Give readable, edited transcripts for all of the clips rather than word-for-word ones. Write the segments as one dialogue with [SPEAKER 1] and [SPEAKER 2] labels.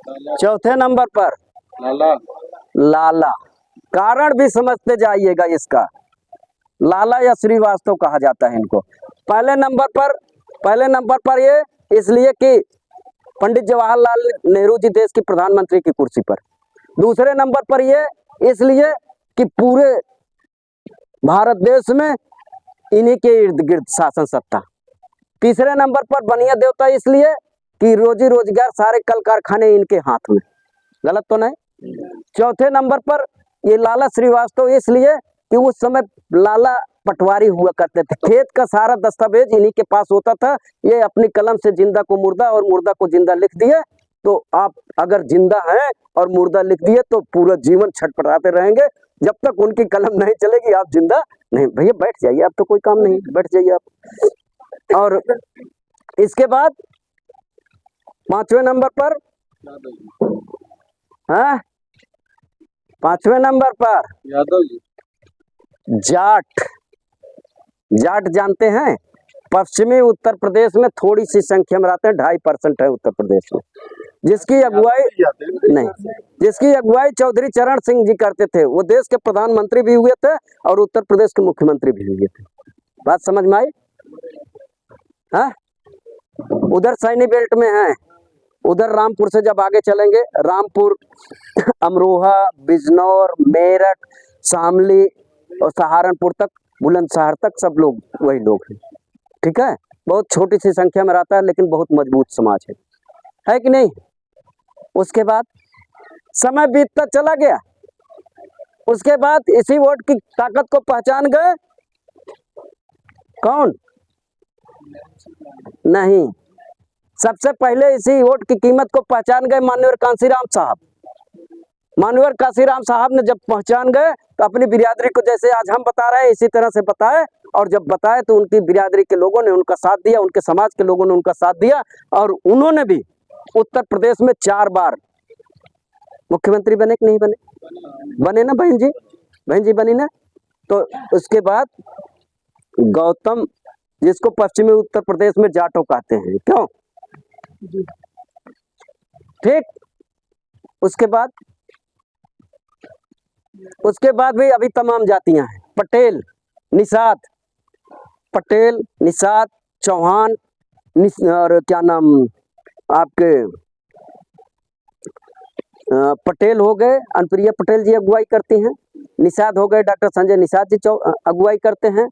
[SPEAKER 1] चौथे नंबर पर
[SPEAKER 2] लाला।
[SPEAKER 1] लाला। कारण भी समझते जाइएगा इसका। लाला या श्रीवास्तव कहा जाता है इनको। पहले नंबर पर ये इसलिए कि पंडित जवाहरलाल नेहरू जी देश की प्रधानमंत्री की कुर्सी पर। दूसरे नंबर पर ये इसलिए कि पूरे भारत देश में इन्हीं के इर्द गिर्द शासन सत्ता। तीसरे नंबर पर बनिया देवता इसलिए कि रोजी रोजगार सारे कल कारखाने इनके हाथ में। गलत तो नहीं। चौथे नंबर पर ये लाला श्रीवास्तव इसलिए कि उस समय लाला पटवारी हुआ करते थे, खेत का सारा दस्तावेज इन्हीं के पास होता था। ये अपनी कलम से जिंदा को मुर्दा और मुर्दा को जिंदा लिख दिए, तो आप अगर जिंदा हैं और मुर्दा लिख दिए तो पूरा जीवन छटपटाते रहेंगे। जब तक उनकी कलम नहीं चलेगी आप जिंदा नहीं। भैया बैठ जाइए, आप तो कोई काम नहीं, बैठ जाइए आप। और इसके बाद पांचवें नंबर पर पांचवें नंबर पर
[SPEAKER 2] यादव जी।
[SPEAKER 1] जाट। जाट जानते हैं? पश्चिमी उत्तर प्रदेश में थोड़ी सी संख्या में रहते हैं, 2.5% है उत्तर प्रदेश में। जिसकी अगुवाई चौधरी चरण सिंह जी करते थे। वो देश के प्रधानमंत्री भी हुए थे और उत्तर प्रदेश के मुख्यमंत्री भी हुए थे। बात समझ में आई? हाँ, उधर सैनी बेल्ट में है। उधर रामपुर से जब आगे चलेंगे, रामपुर, अमरोहा, बिजनौर, मेरठ, शामली और सहारनपुर तक, बुलंदशहर तक सब लोग वही लोग हैं। ठीक है, बहुत छोटी सी संख्या में रहता है लेकिन बहुत मजबूत समाज है कि नहीं? उसके बाद समय बीतता चला गया। उसके बाद इसी वोट की ताकत को पहचान गए कौन? नहीं, सबसे पहले इसी वोट की कीमत को पहचान गए माननीय कांशीराम साहब। माननीय कांशीराम साहब ने जब पहचान गए तो अपनी बिरादरी को, जैसे आज हम बता रहे हैं इसी तरह से बताए, और जब बताए तो उनकी बिरादरी के लोगों ने उनका साथ दिया, उनके समाज के लोगों ने उनका साथ दिया, और उन्होंने भी उत्तर प्रदेश में 4 बार मुख्यमंत्री बने कि नहीं बने? बने ना बहन जी? बहन जी बनी ना? तो उसके बाद गौतम, जिसको पश्चिमी उत्तर प्रदेश में जाटो कहते हैं, क्यों? ठीक। उसके बाद भी अभी तमाम जातियां हैं। पटेल, निषाद, चौहान, और क्या नाम आपके पटेल हो गए, अनुप्रिया पटेल जी अगुवाई करती हैं। निषाद हो गए, डॉक्टर संजय निषाद जी अगुवाई करते हैं।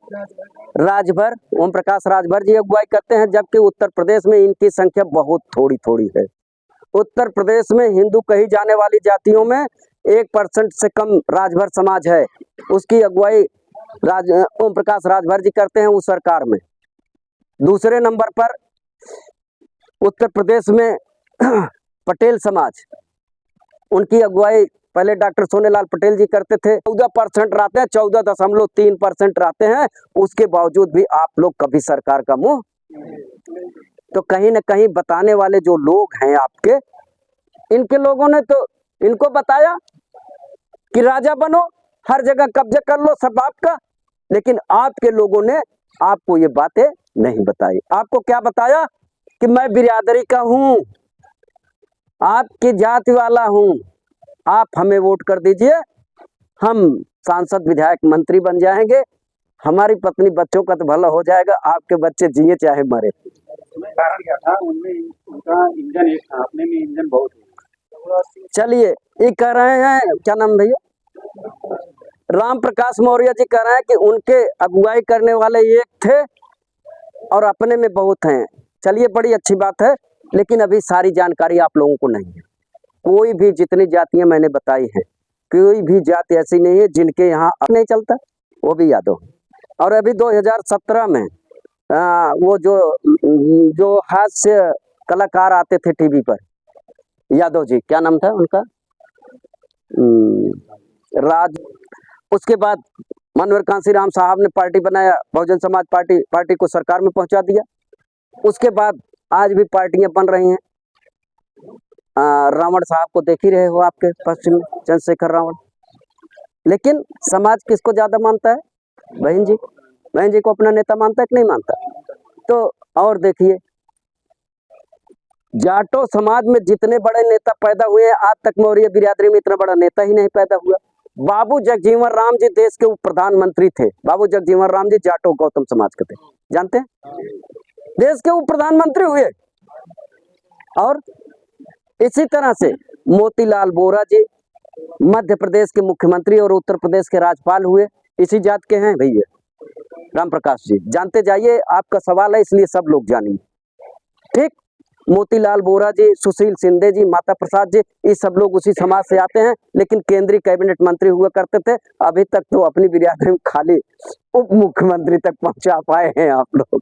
[SPEAKER 1] राजभर, ओम प्रकाश राजभर जी अगुवाई करते हैं। जबकि उत्तर प्रदेश में इनकी संख्या बहुत थोड़ी है। उत्तर प्रदेश में हिंदू कही जाने वाली जातियों में 1% से कम राजभर समाज है। उसकी अगुवाई ओम प्रकाश राजभर जी करते हैं उस सरकार में। दूसरे नंबर पर उत्तर प्रदेश में पटेल समाज, उनकी अगुवाई पहले डॉक्टर सोनेलाल पटेल जी करते थे। 14% रहते हैं, 14.3% रहते हैं। उसके बावजूद भी आप लोग कभी सरकार का मुंह, तो कहीं ना कहीं बताने वाले जो लोग हैं आपके, इनके लोगों ने तो इनको बताया कि राजा बनो, हर जगह कब्जा कर लो सब आपका, लेकिन आपके लोगों ने आपको ये बातें नहीं बताई। आपको क्या बताया कि मैं बिरादरी का हूं, आपकी जाति वाला हूं, आप हमें वोट कर दीजिए, हम सांसद, विधायक, मंत्री बन जाएंगे, हमारी पत्नी बच्चों का तो भला हो जाएगा, आपके बच्चे जिए चाहे मरे।
[SPEAKER 2] कारण क्या था? उनमें उनका इंजन एक था, अपने में इंजन बहुत है।
[SPEAKER 1] चलिए, ये कह रहे हैं, क्या नाम भैया? राम प्रकाश मौर्य जी कह रहे हैं कि उनके अगुवाई करने वाले एक थे और अपने में बहुत हैं। चलिए, बड़ी अच्छी बात है, लेकिन अभी सारी जानकारी आप लोगों को नहीं है। कोई भी, जितनी जातियां मैंने बताई हैं, कोई भी जाति ऐसी नहीं है जिनके यहाँ नहीं चलता, वो भी याद हो। और अभी 2017 में वो जो हास्य कलाकार आते थे टीवी पर, यादव जी, क्या नाम था उनका? राज। उसके बाद मनोहर कांशीराम साहब ने पार्टी बनाया, बहुजन समाज पार्टी को सरकार में पहुंचा दिया। उसके बाद आज भी पार्टियां बन रही हैं। रावण साहब को देख ही रहे हो आपके पश्चिम में, चंद्रशेखर रावण। लेकिन समाज किसको ज्यादा मानता है? बहन जी को अपना नेता मानता है कि नहीं मानता? तो और देखिए, जाटो समाज में जितने बड़े नेता पैदा हुए हैं, आज तक मौर्य बिरादरी में इतना बड़ा नेता ही नहीं पैदा हुआ। बाबू जगजीवन राम जी देश के उप प्रधानमंत्री थे। बाबू जगजीवन राम जी जाटो गौतम समाज के थे, जानते हैं? देश के उप प्रधानमंत्री हुए। और इसी तरह से मोतीलाल वोरा जी मध्य प्रदेश के मुख्यमंत्री और उत्तर प्रदेश के राज्यपाल हुए, इसी जात के हैं भैया राम प्रकाश जी। जानते जाइए, आपका सवाल है इसलिए सब लोग जानिए। ठीक, मोतीलाल वोरा जी, सुशील शिंदे जी, माता प्रसाद जी, ये सब लोग उसी समाज से आते हैं, लेकिन केंद्रीय कैबिनेट मंत्री हुआ करते थे। अभी तक तो अपनी बिरादरी में खाली उप मुख्यमंत्री तक पहुंचा पाए हैं आप लोग।